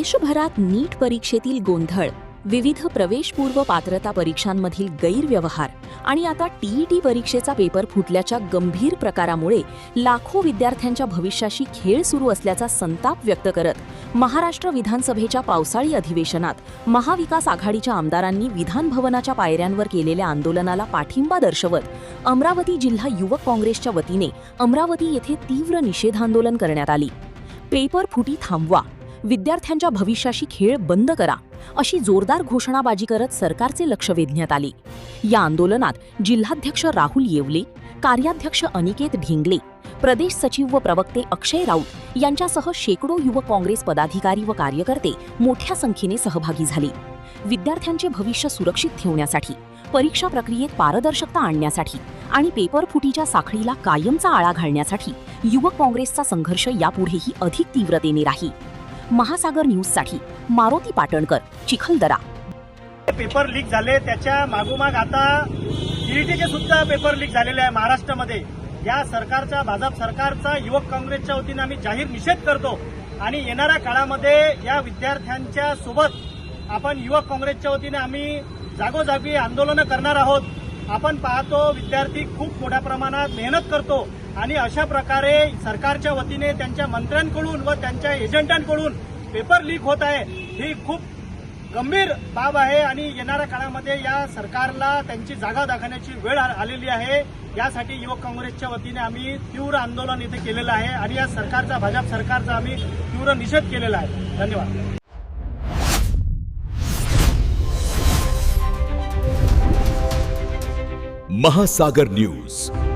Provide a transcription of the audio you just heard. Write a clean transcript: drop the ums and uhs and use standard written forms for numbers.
देशभरात नीट परीक्षेतील गोंधळ, विविध प्रवेशपूर्व पात्रता परीक्षांमधील गैरव्यवहार आणि आता टीईटी परीक्षेचा पेपर फुटल्याच्या गंभीर प्रकारामुळे लाखो विद्यार्थ्यांच्या भविष्याशी खेळ सुरू असल्याचा संताप व्यक्त करत महाराष्ट्र विधानसभेच्या पावसाळी अधिवेशनात महाविकास आघाडीच्या आमदारांनी विधान भवनाच्या पायऱ्यांवर केलेल्या आंदोलनाला पाठिंबा दर्शवत अमरावती जिल्हा युवक काँग्रेसच्या वतीने अमरावती येथे तीव्र निषेधांदोलन करण्यात आले। पेपर फुटी थांबवा, विद्यार्थ्यांच्या भविष्याशी खेळ बंद करा अशी जोरदार घोषणाबाजी करत सरकारचे लक्ष वेधण्यात आले। या आंदोलनात जिल्हाध्यक्ष राहुल येवले, कार्याध्यक्ष अनिकेत ढिंगले, प्रदेश सचिव व प्रवक्ते अक्षय राऊत यांच्यासह शेकडो युवक काँग्रेस पदाधिकारी व कार्यकर्ते मोठ्या संख्येने सहभागी झाले। विद्यार्थ्यांचे भविष्य सुरक्षित ठेवण्यासाठी, परीक्षा प्रक्रियेत पारदर्शकता आणण्यासाठी आणि पेपर फुटीच्या साखळीला कायमचा आळा घालण्यासाठी युवक काँग्रेसचा संघर्ष यापुढेही अधिक तीव्रतेने राहील। महासागर न्यूजसाठी मारुती पाटणकर, चिखलदरा। पेपर लीक झाले, त्याच्या मागोमाग आता टीईटीचे सुद्धा पेपर लीक झालेले आहे महाराष्ट्रामध्ये। या सरकारचा, भाजप सरकारचा युवक काँग्रेसच्या वतीने आम्ही जाहीर निषेध करतो आणि येणाऱ्या काळामध्ये या विद्यार्थ्यांच्या सोबत आपण युवक काँग्रेसच्या वतीने आम्ही जागोजागी आंदोलनं करणार आहोत। आपण पाहतो विद्यार्थी खूप मोठ्या प्रमाणात मेहनत करतो आणि अशा प्रकारे सरकारच्या वतीने त्यांच्या मंत्र्यांकडून व त्यांच्या एजंटांकडून पेपर लीक होत आहे, ही खूप गंभीर बाब आहे आणि येणाऱ्या काळामध्ये या सरकारला त्यांची जागा दाखवण्याची वेळ आलेली आहे। यासाठी युवक काँग्रेसच्या वतीने आम्ही तीव्र आंदोलन इथे केलेलं आहे आणि या सरकारचा, भाजप सरकारचा आम्ही तीव्र निषेध केलेला आहे। धन्यवाद। महासागर न्यूज।